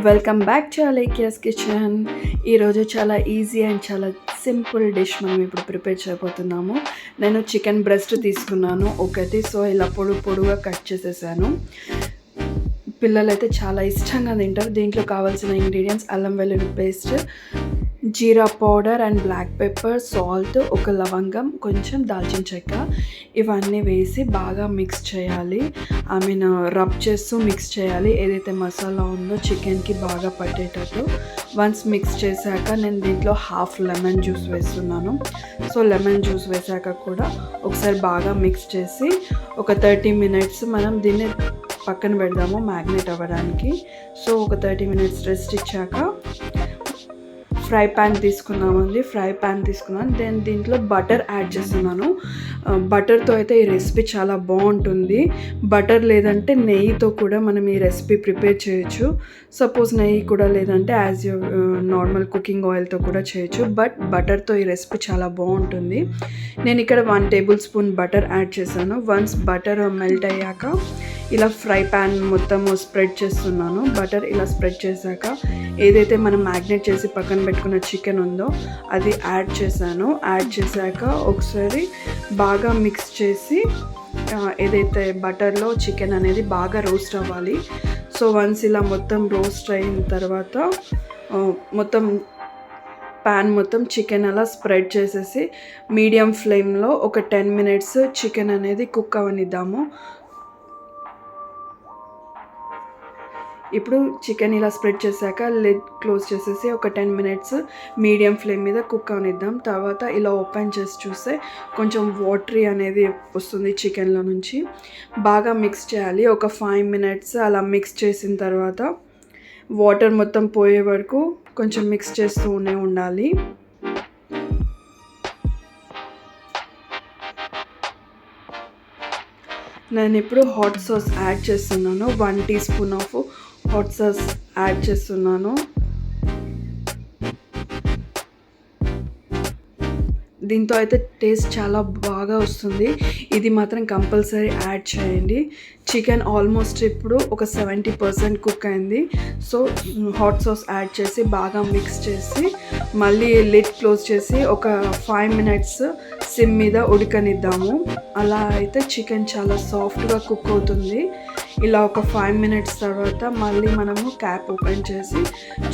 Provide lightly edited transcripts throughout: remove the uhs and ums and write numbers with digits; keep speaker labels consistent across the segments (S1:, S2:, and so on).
S1: Welcome back to అలైక్యాస్ kitchen. ఈరోజు చాలా ఈజీ అండ్ చాలా సింపుల్ డిష్ మనం ఇప్పుడు ప్రిపేర్ చేయబోతున్నాము. నేను చికెన్ బ్రెస్ట్ తీసుకున్నాను ఒకటి. సో ఇలా పొడుగా కట్ చేసేసాను. పిల్లలైతే చాలా ఇష్టంగా తింటారు. దీంట్లో కావాల్సిన ఇంగ్రీడియంట్స్ అల్లం వెల్లుల్లి పేస్ట్, జీరా powder and black pepper, salt, ఒక లవంగం, కొంచెం దాల్చిన చెక్క, ఇవన్నీ వేసి బాగా మిక్స్ చేయాలి. రబ్ చేస్తూ మిక్స్ చేయాలి. ఏదైతే మసాలా ఉందో చికెన్కి బాగా పట్టేటట్టు. వన్స్ మిక్స్ చేశాక నేను దీంట్లో హాఫ్ లెమన్ జ్యూస్ వేస్తున్నాను. సో లెమన్ జ్యూస్ వేసాక కూడా ఒకసారి బాగా మిక్స్ చేసి ఒక 30 minutes మనం దీన్ని పక్కన పెడదాము మ్యాగ్నేట్ అవ్వడానికి. సో ఒక 30 minutes రెస్ట్ ఇచ్చాక ఫ్రై ప్యాన్ తీసుకున్నాను. దెన్ దీంట్లో బటర్ యాడ్ చేస్తున్నాను. బటర్తో అయితే ఈ రెసిపీ చాలా బాగుంటుంది. బటర్ లేదంటే నెయ్యితో కూడా మనం ఈ రెసిపీ ప్రిపేర్ చేయొచ్చు. సపోజ్ నెయ్యి కూడా లేదంటే యాజ్ యూ నార్మల్ కుకింగ్ ఆయిల్తో కూడా చేయొచ్చు. బట్ బటర్తో ఈ రెసిపీ చాలా బాగుంటుంది. నేను ఇక్కడ 1 tablespoon బటర్ యాడ్ చేశాను. వన్స్ బటర్ మెల్ట్ అయ్యాక ఇలా ఫ్రై ప్యాన్ మొత్తం స్ప్రెడ్ చేస్తున్నాను. బటర్ ఇలా స్ప్రెడ్ చేశాక ఏదైతే మనం మ్యాగ్నేట్ చేసి పక్కన పెట్టుకున్న చికెన్ ఉందో అది యాడ్ చేశాక ఒకసారి బాగా మిక్స్ చేసి ఏదైతే బటర్లో చికెన్ అనేది బాగా రోస్ట్ అవ్వాలి. సో వన్స్ ఇలా మొత్తం రోస్ట్ అయిన తర్వాత మొత్తం ప్యాన్ మొత్తం చికెన్ అలా స్ప్రెడ్ చేసేసి మీడియం ఫ్లేమ్లో ఒక 10 minutes చికెన్ అనేది కుక్ అవనిద్దాము. ఇప్పుడు చికెన్ ఇలా స్ప్రెడ్ చేశాక లిడ్ క్లోజ్ చేసేసి ఒక 10 minutes మీడియం ఫ్లేమ్ మీద కుక్ అవనిద్దాం. తర్వాత ఇలా ఓపెన్ చేసి చూస్తే కొంచెం వాటరీ అనేది వస్తుంది చికెన్లో నుంచి. బాగా మిక్స్ చేయాలి. ఒక 5 minutes అలా మిక్స్ చేసిన తర్వాత వాటర్ మొత్తం పోయే వరకు కొంచెం మిక్స్ చేస్తూనే ఉండాలి. నేను ఇప్పుడు హాట్ సాస్ యాడ్ చేస్తున్నాను. 1 teaspoon of hot sauce add చేస్తున్నాను. దీంతో అయితే టేస్ట్ చాలా బాగా వస్తుంది. ఇది మాత్రం కంపల్సరీ యాడ్ చేయండి. చికెన్ ఆల్మోస్ట్ ఇప్పుడు ఒక 70% కుక్ అయింది. సో హాట్ సాస్ యాడ్ చేసి బాగా మిక్స్ చేసి మళ్ళీ లిడ్ క్లోజ్ చేసి ఒక 5 minutes సిమ్ మీద ఉడకనిద్దాము. అలా అయితే చికెన్ చాలా సాఫ్ట్గా కుక్ అవుతుంది. ఇలా ఒక 5 minutes తర్వాత మళ్ళీ మనము క్యాప్ ఓపెన్ చేసి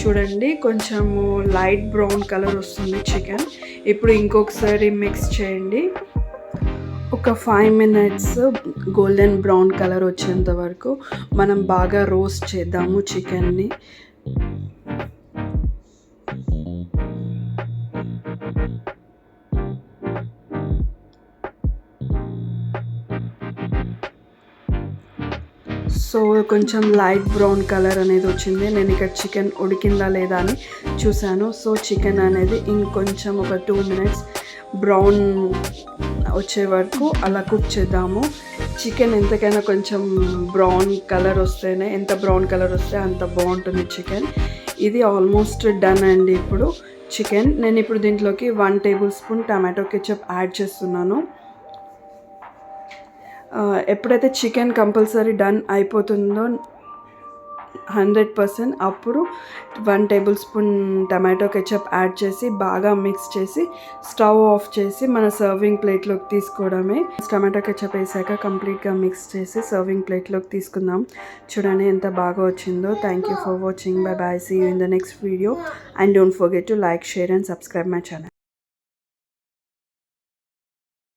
S1: చూడండి, కొంచెము లైట్ బ్రౌన్ కలర్ వస్తుంది చికెన్. ఇప్పుడు ఇంకొకసారి మిక్స్ చేయండి. ఒక 5 minutes గోల్డెన్ బ్రౌన్ కలర్ వచ్చేంత వరకు మనం బాగా రోస్ట్ చేద్దాము చికెన్ని. సో కొంచెం లైట్ బ్రౌన్ కలర్ అనేది వచ్చింది. నేను ఇక్కడ చికెన్ ఉడికిందా లేదా అని చూశాను. సో చికెన్ అనేది ఇంకొంచెం ఒక 2 minutes బ్రౌన్ వచ్చే వరకు అలా కుక్ చేద్దాము. చికెన్ ఎంతకైనా కొంచెం బ్రౌన్ కలర్ వస్తేనే, ఎంత బ్రౌన్ కలర్ వస్తే అంత బాగుంటుంది చికెన్. ఇది ఆల్మోస్ట్ డన్ అండి. ఇప్పుడు చికెన్ నేను ఇప్పుడు దీంట్లోకి 1 tablespoon టమాటో కెచప్ యాడ్ చేస్తున్నాను. ఎప్పుడైతే చికెన్ కంపల్సరీ డన్ అయిపోతుందో 100% అప్పుడు 1 tablespoon టమాటో కెచప్ యాడ్ చేసి బాగా మిక్స్ చేసి స్టవ్ ఆఫ్ చేసి మన సర్వింగ్ ప్లేట్లోకి తీసుకోవడమే. టమాటో కెచప్ వేసాక కంప్లీట్గా మిక్స్ చేసి సర్వింగ్ ప్లేట్లోకి తీసుకుందాం. చూడండి ఎంత బాగా వచ్చిందో. Thank you for watching. Bye bye. See you in the next video and don't forget to like, share and subscribe my channel.